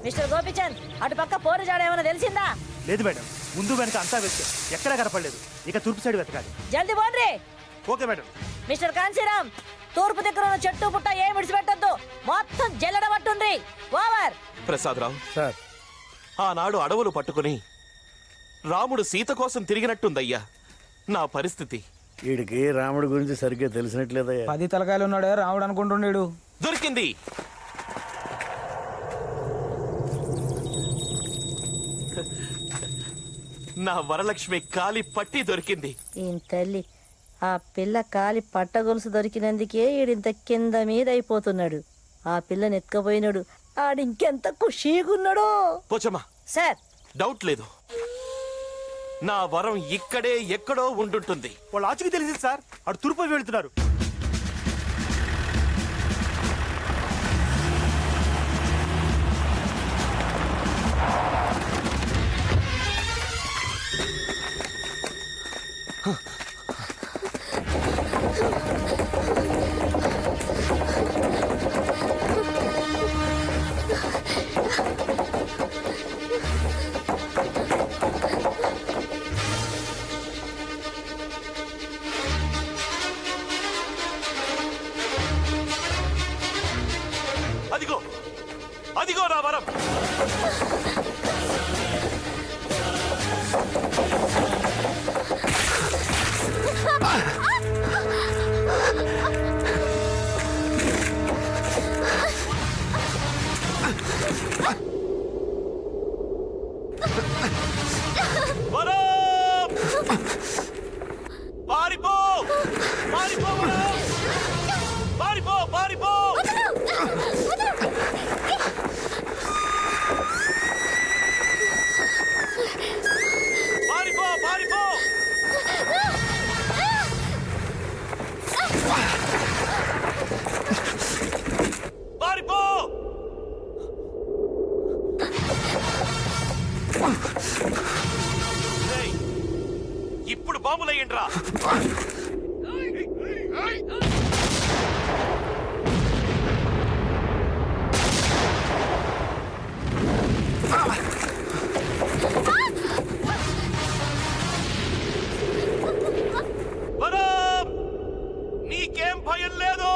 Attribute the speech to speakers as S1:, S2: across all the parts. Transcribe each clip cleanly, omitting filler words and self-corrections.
S1: Mister Gopichand, అటు పక్క పోరు జాడ ఏమైనా తెలిసిందా?
S2: లేదు మేడం, ముందు వెనక అంతా వెతికే, ఎక్కడా కనపడలేదు. ఇక తూర్పు సైడ్ వెతకాలి.
S1: జల్దీ పోండ్రి.
S2: Okay madam.
S1: మిస్టర్ కాంశీరామ్, తూర్పు దిక్కున ఉన్న చెట్టు పుట్ట ఏం విడిచిపెట్టద్దు, మొత్తం జల్లెడ పట్టుండ్రి. ఓవర్.
S3: ప్రసాదరావు
S4: సార్,
S3: ఆనాడు అడవులు పట్టుకుని రాముడు సీత కోసం తిరిగినట్టుందయ్యా నా పరిస్థితి.
S4: వీడికి రాముడి గురించి సరిగ్గా తెలిసినట్లేదయ్యా.
S5: 10 తలకాయలు ఉన్నాడే రాముడు అనుకుంటుండేడు.
S3: దొరికింది. నా వరలక్ష్మి కాలి పట్టి దొరికింది.
S1: ఈయన తల్లి, ఆ పిల్ల కాలి పట్ట గొలుసు దొరికినందుకే ఈడింత కింద మీద అయిపోతున్నాడు. ఆ పిల్లని ఎత్తుకపోయినాడు, ఆడింకెంత ఖుషీగున్నాడో.
S3: పోచమ్మా,
S1: సార్,
S3: డౌట్ లేదు, నా వరం ఇక్కడే ఎక్కడో ఉండుంటుంది.
S2: వాళ్ళు ఆచుకి తెలిసింది సార్, అటు తూర్పు వైపు వెళ్తున్నారు.
S3: అదిగో అదిగో నా వరం. వరం! పారిపో! పారిపో వరం! పారిపో! పారిపో! పారిపో! పారిపో! పారిపో! ఏయ్, ఇప్పుడు బాంబులయ్యండ్రా. వరం! నీకేం భయం లేదు.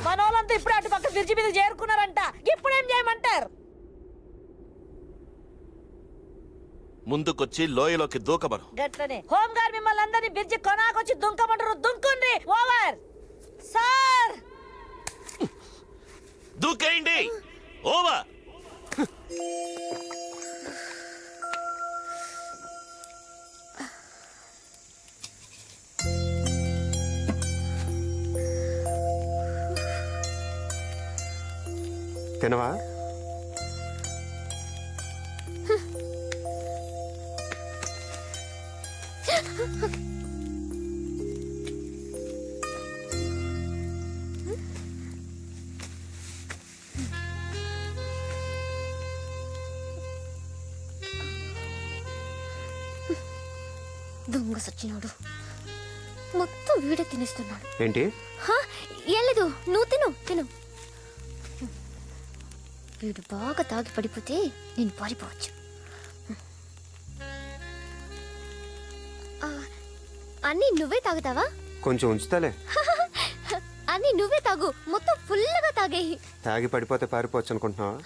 S1: మనోళ్ళంతా ఇప్పుడు అటు పక్క బ్రిడ్జి మీద చేరుకున్నారంట. ఇప్పుడేం చేయమంటారు?
S3: ముందుకొచ్చి లోయలోకి దూకమను.
S1: గట్లనే హోమ్ గార్డ్ మిమ్మల్ని అందరినీ బ్రిడ్జి కొనాకొచ్చి దుంకమంటారు. దుంకుండ్రి. Over sir.
S3: దూకేయండి. ఓవర్.
S6: తినవా?
S7: దొంగ సచ్చినోడు మొత్తం వీడే తినేస్తున్నాడు.
S6: ఏంటి?
S7: ఏం లేదు, నువ్వు తిను తిను. వీడు బాగా తాగి పడిపోతే నేను పారిపోవచ్చు. అన్నీ నువ్వే తాగుతావా?
S6: కొంచెం ఉంచుతాలే.
S7: అన్నీ నువ్వే తాగు, మొత్తం ఫుల్గా తాగేయి.
S6: తాగి పడిపోతే పారిపోవచ్చు అనుకుంటున్నావా?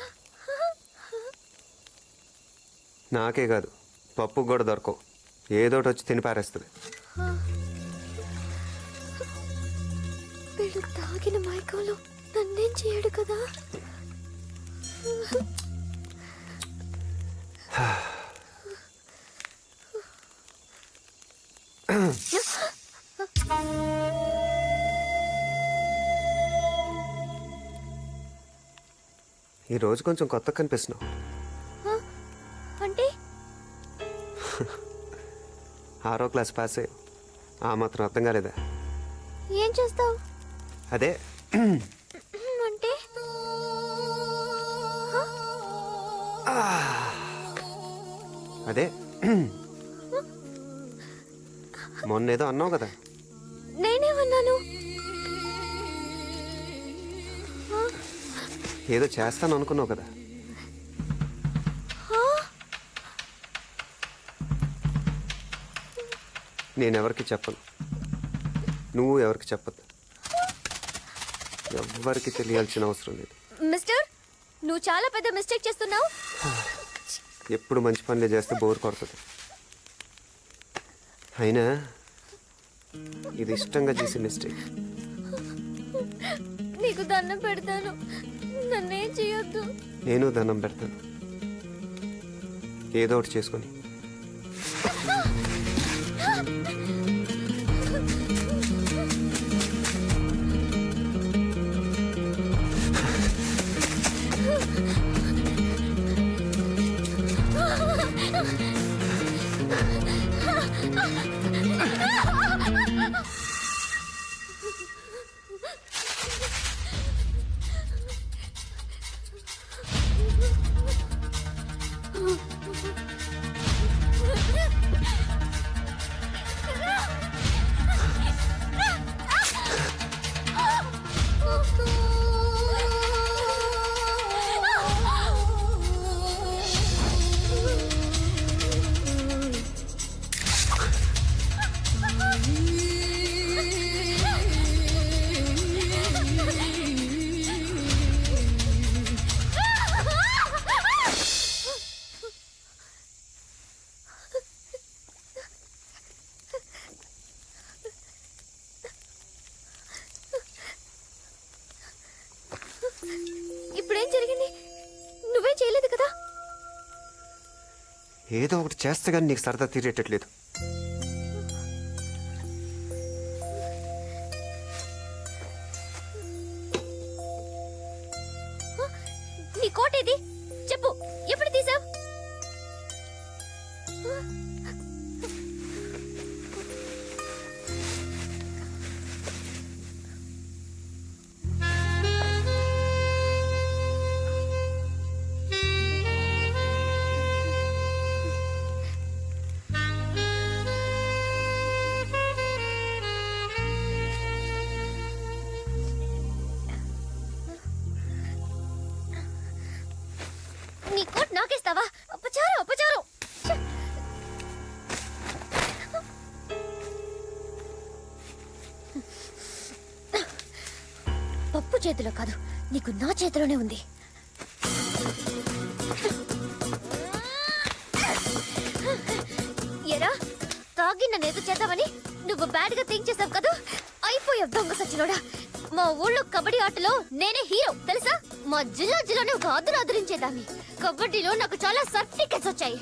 S6: నాకే కాదు, పప్పు కూడా దొరకవు. ఏదోటి వచ్చి తిని పారేస్తుంది.
S7: వీడు తాగిన మైకంలో నన్నేం చేయడు కదా.
S6: ఈ రోజు కొంచెం కొత్తగా కనిపిస్తున్నావు.
S7: అంటే
S6: 6వ క్లాస్ పాస్ అయ్యావు. ఆ మాత్రం అర్థం కాలేదా?
S7: ఏం చేస్తావు?
S6: అదే
S7: అంటే
S6: అదే మొన్నేదో అన్నావు కదా.
S7: నేనేమన్నాను?
S6: ఏదో చేస్తాను అనుకున్నావు కదా. నేనెవరికి చెప్పను, నువ్వు ఎవరికి చెప్పద్దు. ఎవ్వరికి తెలియాల్సిన అవసరం లేదు.
S7: మిస్టర్, నువ్వు చాలా పెద్ద మిస్టేక్ చేస్తున్నావు.
S6: ఎప్పుడు మంచి పనులే చేస్తే బోర్ కొడుతుంది. అయినా ఇది ఇష్టంగా చేసే మిస్టేక్.
S7: నీకు దండం పెడతాను, నన్నేం చేయొద్దు.
S6: నేను దండం పెడతాను. ఏదో ఒకటి చేసుకొని.
S7: ఇప్పుడేం జరిగింది? నువ్వేం చేయలేదు కదా.
S6: ఏదో ఒకటి చేస్తే కానీ నీకు సరదా తీరేటట్లేదు.
S7: నీ కోటేది చెప్పు, ఎప్పుడు తీసావు? నీ కోట్ నాకేస్తావా? అపచారం అపచారం. ఛ! పప్పు చేతిలో కాదు, నీకు నా చేతిలోనే ఉంది. ఎరా, తాగి నన్ను ఏదో చేద్దామని నువ్వు బ్యాడ్ గా థింక్ చేసావు కదా, అయిపోయావు దొంగ సచ్చినోడా. మా ఊళ్ళో కబడ్డీ ఆటలో నేనే హీరో తెలుసా. మా జిల్లాలోనే ఒక ఆదరించేదాన్ని. కబడ్డీలో నాకు చాలా సర్టిఫికెట్స్ వచ్చాయి.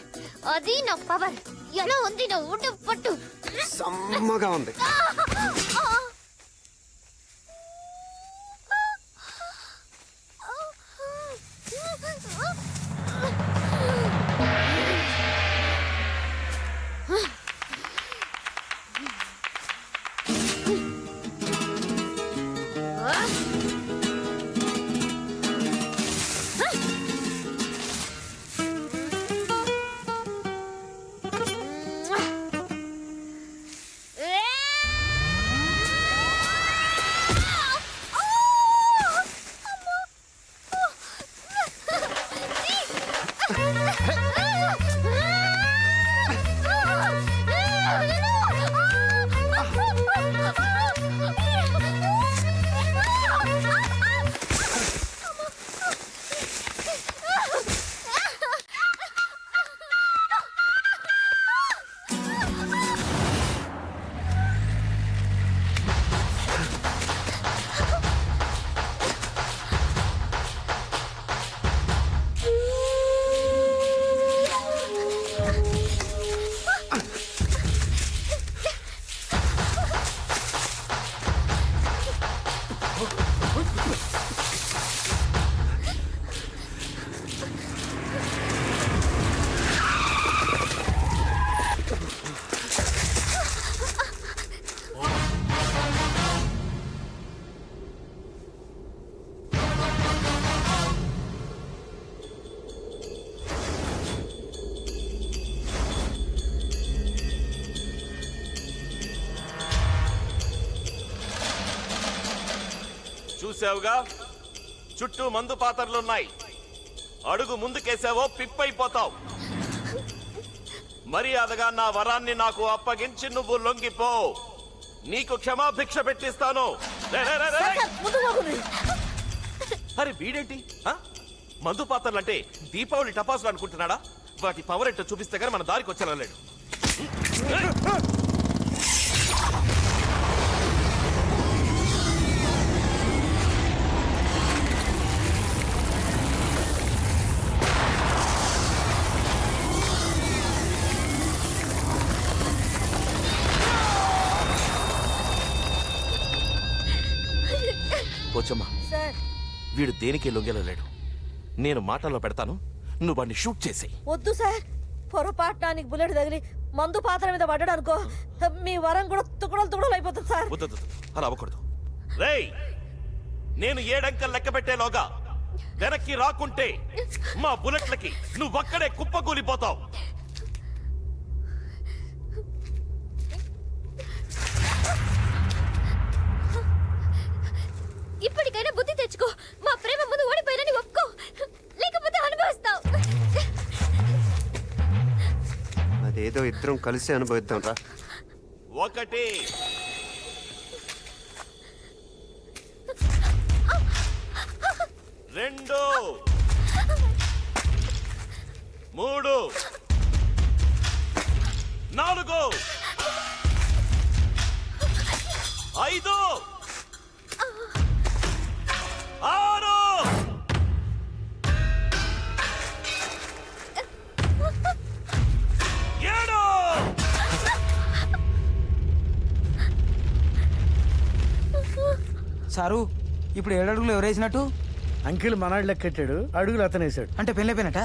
S7: అది నా పవర్. ఎలా ఉంది నా ఊట పట్టు?
S6: సమ్మగా ఉంది.
S3: చూసావుగా, చుట్టూ మందు పాత్రలున్నాయి. అడుగు ముందుకేసావో పిప్పైపోతావు. మర్యాదగా నా వరాన్ని నాకు అప్పగించి నువ్వు లొంగిపో. నీకు క్షమాభిక్ష పెట్టిస్తాను. రే, రే, రే, రే. అరే వీడేంటి మందు పాత్రలంటే దీపావళి టపాసులు అనుకుంటున్నాడా? వాటి పవర్ ఎట్టో చూపిస్తే గానీ మన దారికి వచ్చేలాడు. పోచమ్మా,
S1: సార్
S3: వీడు దేనికి లొంగెలలేడు. నేను మాటల్లో పెడతాను, నువ్వు వాడిని షూట్ చేసేయి.
S1: వద్దు సార్, పొరపాటునానికి బుల్లెట్ తగిలి మందు పాత్ర మీద పడ్డాడు అనుకో, మీ వరం కూడా తుకుడలు అయిపోతుంది సార్.
S3: వద్దు, అలా అవ్వకూడదు. రేయ్, నేను 7 అంకెలు లెక్క పెట్టేలోగా వెనక్కి రాకుంటే మా బుల్లెట్లకి నువ్వక్కడే కుప్పకూలిపోతావు.
S7: ఇప్పటికైనా బుద్ధి తెచ్చుకో. మా ప్రేమ ముందు ఓడిపోయినని ఒప్పుకో, లేకపోతే అనుభవిస్తావు.
S6: అదేదో ఇద్దరం కలిసి అనుభవిద్దాం రా.
S3: 1 2 3 4 5 6 7
S5: సారు ఇప్పుడు 7 అడుగులు ఎవరేసినట్టు?
S4: అంకిల్ మనాడు లెక్కెట్టాడు, అడుగులు అతనేసాడు.
S5: అంటే పెళ్ళైపోయినట్ట?